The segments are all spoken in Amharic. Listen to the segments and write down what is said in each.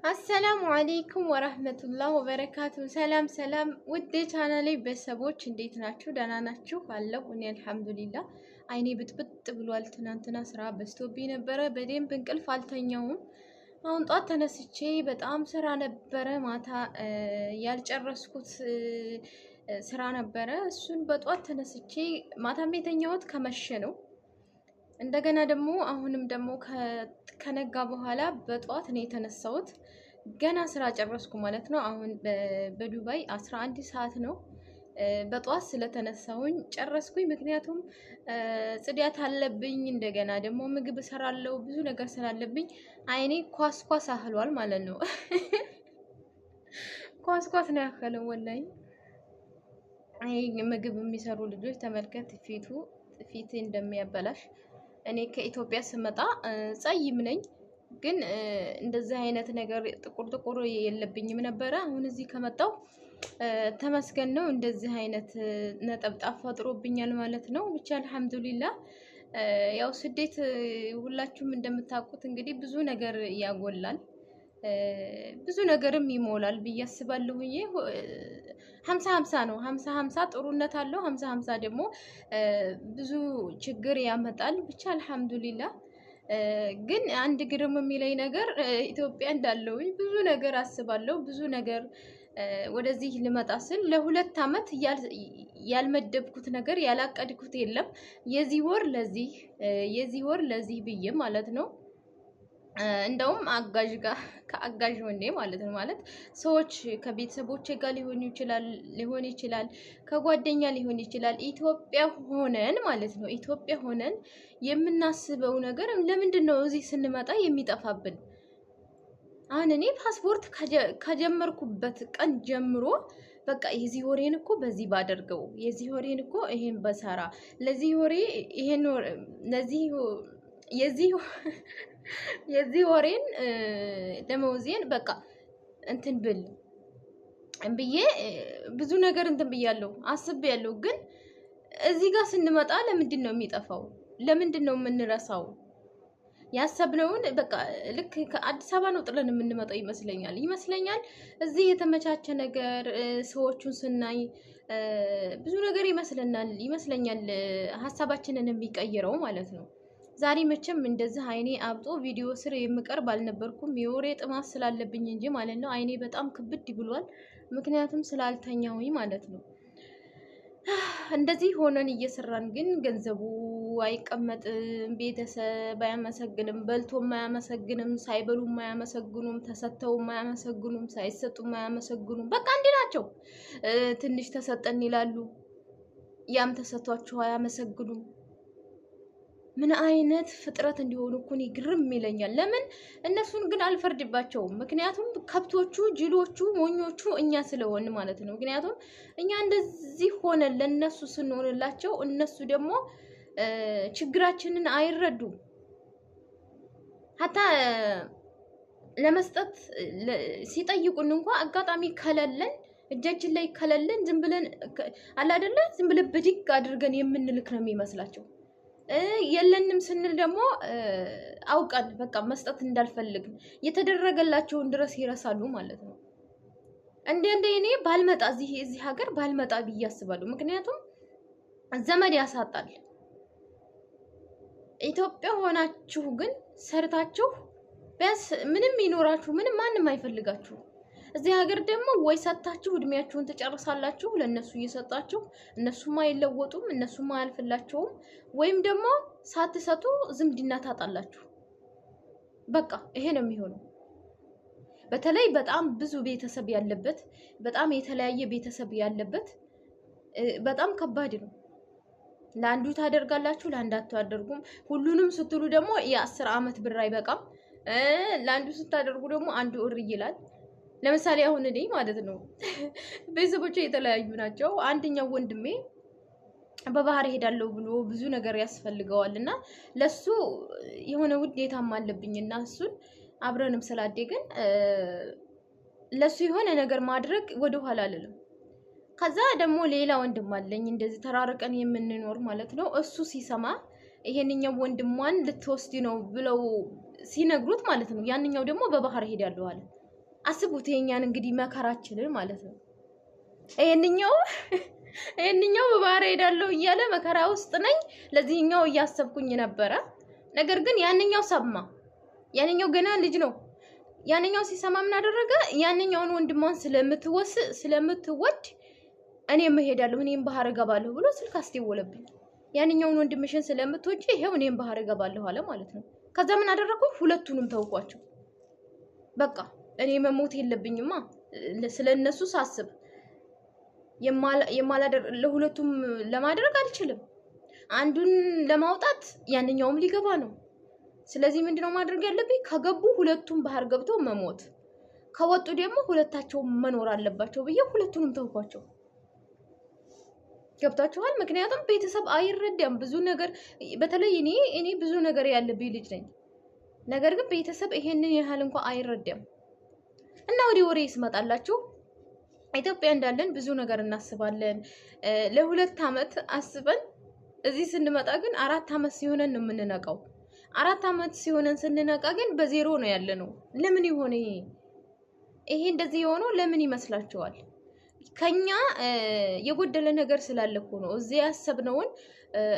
አሰላሙ አለይኩም ወራህመቱላህ ወበረካቱ። ሰላም ውድ ቻናሌ ቤተሰቦች እንዴት ናችሁ? ደህና ናችሁ? አለሁ እኔ አልሐምዱሊላህ። አይኔ ብጥብጥ ብሏል። ትናንትና ስራ በዝቶብኝ ነበረ። በደንብ እንቅልፍ አልተኛውም። አሁን ጧት ተነስቼ በጣም ስራ ነበረ። ማታ ያልጨረስኩት ስራ ነበረ። እሱን በጧት ተነስቼ ማታም የተኛሁት ከመሸ ነው። እንደገና ደግሞ አሁንም ደግሞ ከነጋ በኋላ በጧት ነው የተነሳሁት። ገና ስራ ጨረስኩ ማለት ነው። አሁን በዱባይ 11 ሰዓት ነው። በጧት ስለተነሳሁኝ ጨረስኩኝ። ምክንያቱም ጽዳት አለብኝ። እንደገና ደግሞ ምግብ እሰራለሁ። ብዙ ነገር ስላለብኝ አይኔ ኳስ አህሏል ማለት ነው። ኳስ ነው ያከለው ወላሂ። ምግብ የሚሰሩ ልጆች ተመልከት፣ ፊት እንደሚያበላሽ። እኔ ከኢትዮጵያ ስመጣ ጸይም ነኝ፣ ግን እንደዚህ አይነት ነገር ጥቁር የለብኝም ነበረ። አሁን እዚህ ከመጣው ተመስገን ነው። እንደዚህ አይነት ነጠብጣብ ፈጥሮብኛል ማለት ነው። ብቻ አልሐምዱሊላህ። ያው ስደት ሁላችሁም እንደምታውቁት እንግዲህ ብዙ ነገር ያጎላል፣ ብዙ ነገርም ይሞላል ብዬ አስባለሁ። 50-50 ነው። 50-50 ጥሩነት አለው፣ 50-50 ደግሞ ብዙ ችግር ያመጣል። ብቻ አልሐምዱሊላህ። ግን አንድ ግርም የሚለኝ ነገር ኢትዮጵያ እንዳለሁኝ ብዙ ነገር አስባለሁ። ብዙ ነገር ወደዚህ ልመጣ ስል ለ2 አመት ያልመደብኩት ነገር ያላቀድኩት የለም። የዚህ ወር ለዚህ ብዬ ማለት ነው። እንደውም ከአጋዥ ወንዴ ማለት ነው። ማለት ሰዎች ከቤተሰቦቼ ጋር ሊሆን ይችላል፣ ከጓደኛ ሊሆን ይችላል። ኢትዮጵያ ሆነን ማለት ነው። ኢትዮጵያ ሆነን የምናስበው ነገር ለምንድን ነው እዚህ ስንመጣ የሚጠፋብን? አሁን እኔ ፓስፖርት ከጀመርኩበት ቀን ጀምሮ በቃ የዚህ ወሬን እኮ በዚህ ባደርገው፣ የዚህ ወሬን እኮ ይሄን በሰራ፣ ለዚህ ወሬ ይሄን የዚህ ወሬን ደመወዜን በቃ እንትን ብል ብዬ ብዙ ነገር እንትን ብያለሁ፣ አስቤያለሁ። ግን እዚህ ጋር ስንመጣ ለምንድን ነው የሚጠፋው? ለምንድን ነው የምንረሳው? ያሰብነውን በቃ ልክ ከአዲስ አበባ ነው ጥለን የምንመጣው ይመስለኛል። እዚህ የተመቻቸ ነገር ሰዎቹን ስናይ ብዙ ነገር ይመስለኛል ሀሳባችንን የሚቀይረው ማለት ነው። ዛሬ መቼም እንደዚህ አይኔ አብጦ ቪዲዮ ስር የምቀርብ አልነበርኩም። የወሬ ጥማት ስላለብኝ እንጂ ማለት ነው። አይኔ በጣም ክብድ ብሏል። ምክንያቱም ስላልተኛውኝ ማለት ነው። እንደዚህ ሆነን እየሰራን ግን ገንዘቡ አይቀመጥም። ቤተሰብ አያመሰግንም፣ በልቶም አያመሰግንም፣ ሳይበሉም አያመሰግኑም፣ ተሰጥተውም አያመሰግኑም፣ ሳይሰጡም አያመሰግኑም። በቃ እንዲህ ናቸው። ትንሽ ተሰጠን ይላሉ፣ ያም ተሰጥቷቸው አያመሰግኑም። ምን አይነት ፍጥረት እንዲሆኑ እኮ እኔ ግርም ይለኛል። ለምን እነሱን ግን አልፈርድባቸውም። ምክንያቱም ከብቶቹ፣ ጅሎቹ፣ ሞኞቹ እኛ ስለሆን ማለት ነው። ምክንያቱም እኛ እንደዚህ ሆነን ለነሱ ስንሆንላቸው እነሱ ደግሞ ችግራችንን አይረዱም። ሀታ ለመስጠት ሲጠይቁን እንኳን አጋጣሚ ከሌለን፣ እጃችን ላይ ከሌለን ዝም ብለን አላደለ ዝም ብለን ብድግ አድርገን የምንልክ ነው የሚመስላቸው። የለንም ስንል ደግሞ አውቀን በቃ መስጠት እንዳልፈልግን የተደረገላቸውን ድረስ ይረሳሉ ማለት ነው። እንደ እኔ ባልመጣ እዚህ ሀገር ባልመጣ ብዬ አስባለሁ። ምክንያቱም ዘመድ ያሳጣል። ኢትዮጵያ ሆናችሁ ግን ሰርታችሁ ቢያንስ ምንም ይኖራችሁ ምንም ማንም አይፈልጋችሁ። እዚህ ሀገር ደግሞ ወይ ሰጣችሁ እድሜያችሁን ትጨርሳላችሁ፣ ለነሱ እየሰጣችሁ እነሱም አይለወጡም፣ እነሱም አያልፍላቸውም። ወይም ደግሞ ሳትሰጡ ዝምድና ታጣላችሁ። በቃ ይሄ ነው የሚሆነው። በተለይ በጣም ብዙ ቤተሰብ ያለበት፣ በጣም የተለያየ ቤተሰብ ያለበት በጣም ከባድ ነው። ለአንዱ ታደርጋላችሁ፣ ለአንዱ አታደርጉም። ሁሉንም ስትሉ ደግሞ የ10 አመት ብር አይበቃም። ለአንዱ ስታደርጉ ደግሞ አንዱ እር ይላል። ለምሳሌ አሁን እኔ ማለት ነው ቤተሰቦቼ የተለያዩ ናቸው። አንደኛው ወንድሜ በባህር ሄዳለሁ ብሎ ብዙ ነገር ያስፈልገዋል እና ለሱ የሆነ ውዴታም አለብኝና እሱን አብረንም ስላደግን ለሱ የሆነ ነገር ማድረግ ወደኋላ አልልም። ከዛ ደግሞ ሌላ ወንድም አለኝ እንደዚህ ተራርቀን የምንኖር ማለት ነው። እሱ ሲሰማ ይሄንኛው ወንድሟን ልትወስድ ነው ብለው ሲነግሩት ማለት ነው ያንኛው ደግሞ በባህር ሄዳለሁ አለ። አስቡት የኛን እንግዲህ መከራችንን ማለት ነው። ይሄንኛው በባህር ሄዳለሁ እያለ መከራ ውስጥ ነኝ፣ ለዚህኛው እያሰብኩኝ ነበረ። ነገር ግን ያንኛው ሰማ። ያንኛው ገና ልጅ ነው። ያንኛው ሲሰማ ምን አደረገ? ያንኛውን ወንድሟን ስለምትወድ እኔም እሄዳለሁ፣ እኔም ባህር እገባለሁ ብሎ ስልክ አስደወለብኝ። ያንኛውን ወንድምሽን ስለምትወጂ ይሄው እኔም ባህር እገባለሁ አለ ማለት ነው። ከዛ ምን አደረኩኝ? ሁለቱንም ተውኳቸው። በቃ እኔ መሞት የለብኝማ ስለነሱ ሳስብ ለሁለቱም ለማድረግ አልችልም። አንዱን ለማውጣት ያንኛውም ሊገባ ነው። ስለዚህ ምንድነው ማድረግ ያለብኝ? ከገቡ ሁለቱም ባህር ገብተው መሞት፣ ከወጡ ደግሞ ሁለታቸው መኖር አለባቸው ብዬ ሁለቱንም ተውኳቸው። ገብታችኋል? ምክንያቱም ቤተሰብ አይረዳም ብዙ ነገር። በተለይ እኔ ብዙ ነገር ያለብኝ ልጅ ነኝ። ነገር ግን ቤተሰብ ይሄንን ያህል እንኳን አይረዳም። እና ወሬ ይስመጣላችሁ። ኢትዮጵያ እንዳለን ብዙ ነገር እናስባለን። ለ2 ዓመት አስበን እዚህ ስንመጣ ግን 4 ዓመት ሲሆነን ነው የምንነቃው። 4 ዓመት ሲሆነን ስንነቃ ግን በዜሮ ነው ያለነው። ለምን ይሆን ይሄ እንደዚህ የሆነው? ለምን ይመስላችኋል? ከኛ የጎደለ ነገር ስላለ እኮ ነው። እዚህ ያሰብነውን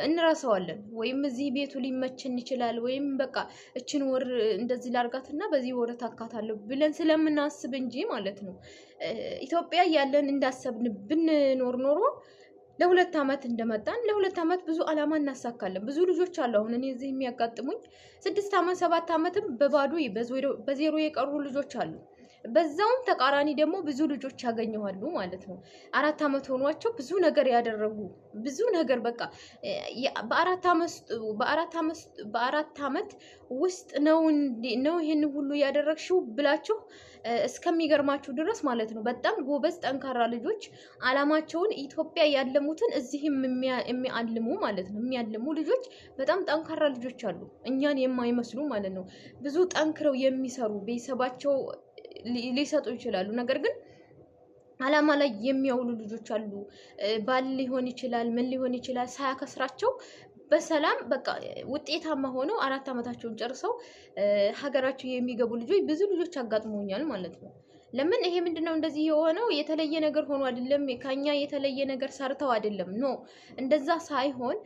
እንረሳዋለን። ወይም እዚህ ቤቱ ሊመችን ይችላል፣ ወይም በቃ እችን ወር እንደዚህ ላርጋትና በዚህ ወር ታካታለሁ ብለን ስለምናስብ እንጂ ማለት ነው። ኢትዮጵያ ያለን እንዳሰብን ብንኖር ኖሮ ለ2 ዓመት እንደመጣን ለ2 ዓመት ብዙ አላማ እናሳካለን። ብዙ ልጆች አሉ አሁን እኔ እዚህ የሚያጋጥሙኝ 6 ዓመት 7 ዓመትም በባዶ በዜሮ የቀሩ ልጆች አሉ። በዛውም ተቃራኒ ደግሞ ብዙ ልጆች ያገኘዋሉ ማለት ነው። 4 ዓመት ሆኗቸው ብዙ ነገር ያደረጉ ብዙ ነገር በቃ በአራት ዓመት ውስጥ ነው ይሄን ሁሉ ያደረግሽው ብላችሁ እስከሚገርማችሁ ድረስ ማለት ነው። በጣም ጎበዝ ጠንካራ ልጆች አላማቸውን ኢትዮጵያ ያለሙትን እዚህም የሚያልሙ ማለት ነው። የሚያልሙ ልጆች በጣም ጠንካራ ልጆች አሉ፣ እኛን የማይመስሉ ማለት ነው። ብዙ ጠንክረው የሚሰሩ ቤተሰባቸው ሊሰጡ ይችላሉ። ነገር ግን አላማ ላይ የሚያውሉ ልጆች አሉ። ባል ሊሆን ይችላል፣ ምን ሊሆን ይችላል፣ ሳያከስራቸው በሰላም በቃ ውጤታማ ሆነው 4 ዓመታቸውን ጨርሰው ሀገራቸው የሚገቡ ልጆች ብዙ ልጆች አጋጥሞኛል ማለት ነው። ለምን ይሄ ምንድነው እንደዚህ የሆነው? የተለየ ነገር ሆኖ አይደለም፣ ከኛ የተለየ ነገር ሰርተው አይደለም። ኖ እንደዛ ሳይሆን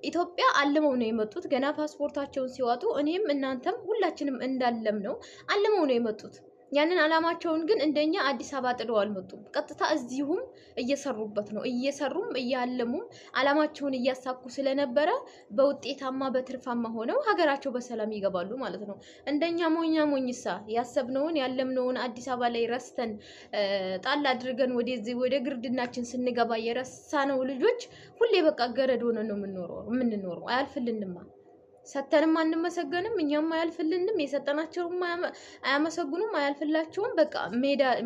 ኢትዮጵያ አልመው ነው የመጡት። ገና ፓስፖርታቸውን ሲዋጡ እኔም እናንተም ሁላችንም እንዳለም ነው አልመው ነው የመጡት። ያንን አላማቸውን ግን እንደኛ አዲስ አበባ ጥለው አልመጡም። ቀጥታ እዚሁም እየሰሩበት ነው። እየሰሩም እያለሙም አላማቸውን እያሳኩ ስለነበረ በውጤታማ በትርፋማ ሆነው ሀገራቸው በሰላም ይገባሉ ማለት ነው። እንደኛ ሞኝሳ ያሰብነውን ያለምነውን አዲስ አበባ ላይ ረስተን ጣል አድርገን ወደ ግርድናችን ስንገባ የረሳነው ልጆች ሁሌ በቃ ገረድ ሆነን ነው የምንኖረው። አያልፍልንማ። ሰተንም አንመሰገንም፣ እኛም አያልፍልንም። የሰጠናቸውም አያመሰግኑም፣ አያልፍላቸውም። በቃ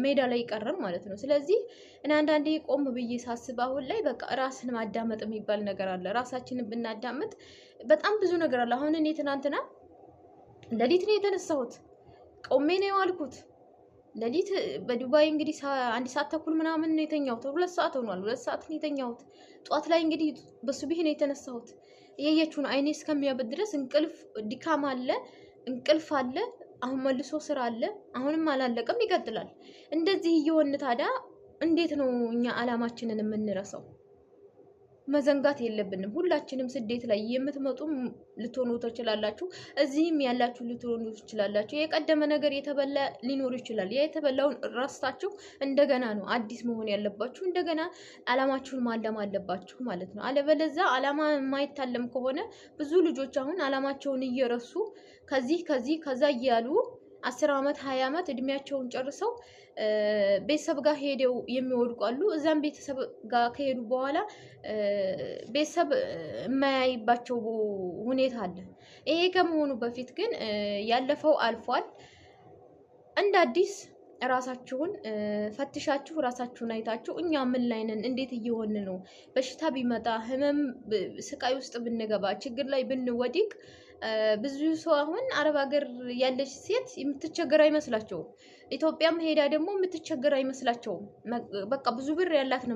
ሜዳ ላይ ይቀራል ማለት ነው። ስለዚህ እና አንዳንዴ ቆም ብዬ ሳስብ አሁን ላይ በቃ ራስን ማዳመጥ የሚባል ነገር አለ። ራሳችንን ብናዳመጥ በጣም ብዙ ነገር አለ። አሁን እኔ ትናንትና ሌሊት ነው የተነሳሁት፣ ቆሜ ነው የዋልኩት። ሌሊት በዱባይ እንግዲህ 1 ሰዓት ተኩል ምናምን ነው የተኛሁት። 2 ሰዓት ሆኗል። 2 ሰዓት ነው የተኛሁት። ጧት ላይ እንግዲህ በሱብሂ ነው የተነሳሁት። የየቹን አይኔ እስከሚያበድ ድረስ እንቅልፍ ድካም አለ፣ እንቅልፍ አለ። አሁን መልሶ ስራ አለ። አሁንም አላለቀም፣ ይቀጥላል። እንደዚህ እየሆነ ታዲያ እንዴት ነው እኛ አላማችንን የምንረሳው? መዘንጋት የለብንም። ሁላችንም ስደት ላይ የምትመጡ ልትሆኑ ትችላላችሁ፣ እዚህም ያላችሁ ልትሆኑ ትችላላችሁ። የቀደመ ነገር የተበላ ሊኖር ይችላል። ያ የተበላውን ራስታችሁ እንደገና ነው አዲስ መሆን ያለባችሁ። እንደገና አላማችሁን ማለም አለባችሁ ማለት ነው። አለበለዚያ አላማ የማይታለም ከሆነ ብዙ ልጆች አሁን አላማቸውን እየረሱ ከዛ እያሉ 10 ዓመት 20 ዓመት እድሜያቸውን ጨርሰው ቤተሰብ ጋር ሄደው የሚወድቋሉ። እዛም ቤተሰብ ጋር ከሄዱ በኋላ ቤተሰብ የማያይባቸው ሁኔታ አለ። ይሄ ከመሆኑ በፊት ግን ያለፈው አልፏል። እንደ አዲስ ራሳችሁን ፈትሻችሁ ራሳችሁን አይታችሁ እኛ ምን ላይ ነን፣ እንዴት እየሆን ነው፣ በሽታ ቢመጣ ህመም ስቃይ ውስጥ ብንገባ ችግር ላይ ብንወድቅ ብዙ ሰው አሁን አረብ ሀገር ያለች ሴት የምትቸገር አይመስላቸውም። ኢትዮጵያም ሄዳ ደግሞ የምትቸገር አይመስላቸውም። በቃ ብዙ ብር ያላት ነው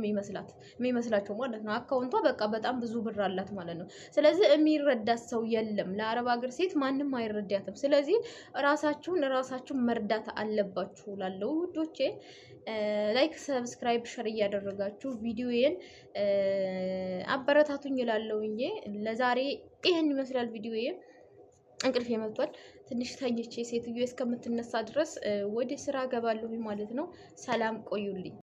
የሚመስላቸው ማለት ነው። አካውንቷ በቃ በጣም ብዙ ብር አላት ማለት ነው። ስለዚህ የሚረዳት ሰው የለም። ለአረብ ሀገር ሴት ማንም አይረዳትም። ስለዚህ ራሳችሁን መርዳት አለባችሁ ላለው ውዶቼ። ላይክ ሰብስክራይብ ሸር እያደረጋችሁ ቪዲዮዬን አበረታቱኝ እላለሁኝ። ለዛሬ ይሄን ይመስላል ቪዲዮዬ። እንቅልፍ የመጥቷል። ትንሽ ተኝቼ ሴትዮ እስከምትነሳ ድረስ ወደ ስራ ገባለሁ ማለት ነው። ሰላም ቆዩልኝ።